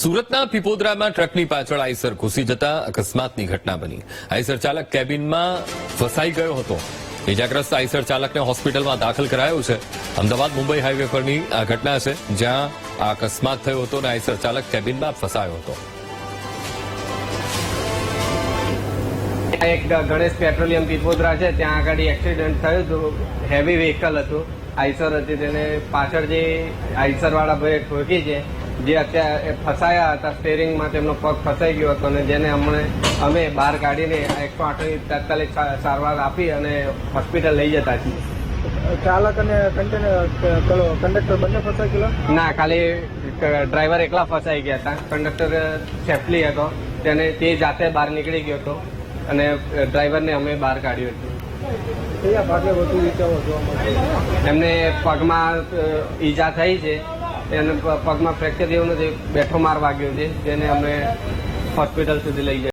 સુરતના પીપોદરામાં ટ્રકની પાછળ આઈસર ઘૂસી જતા અકસ્માતની ઘટના બની। આઈસર ચાલક કેબિનમાં ફસાઈ ગયો હતો। ઇજાગ્રસ્ત આઈસર ચાલકને હોસ્પિટલમાં દાખલ કરાયો છે। અમદાવાદ મુંબઈ હાઈવે પરની આ ઘટના છે, જ્યાં આ અકસ્માત થયો હતો અને આઈસર ચાલક કેબિનમાં ફસાયો હતો। એક ગણેશ પેટ્રોલિયમ પીપોદરા છે, ત્યાં આગળ એક્સિડન્ટ થયું હતું। હેવી વ્હીકલ હતું, આઈસર હતી, તેને પાછળ જે આઈસર વાળા ભાઈએ ઠોકી છે, જે અત્યારે ફસાયા હતા સ્ટેરિંગમાં, તેમનો પગ ફસાઈ ગયો હતો અને જેને અમે બહાર કાઢીને 108ની તાત્કાલિક સારવાર આપી અને હોસ્પિટલ લઈ જતા છીએ। ચાલક અને કંડક્ટર બંને ફસાઈ ગયેલા? ના, ખાલી ડ્રાઈવર એકલા ફસાઈ ગયા હતા। કંડક્ટર સેફલી હતો, તેને તે જાતે બહાર નીકળી ગયો હતો અને ડ્રાઈવરને અમે બહાર કાઢ્યો હતો। કયા ભાગે વધુ ઈજાઓ જોવા મળશે? એમને પગમાં ઈજા થઈ છે, એને પગમાં ફ્રેક્ચર જેવું નથી, બેઠો માર વાગ્યો છે, જેને અમે હોસ્પિટલ સુધી લઈ જઈએ।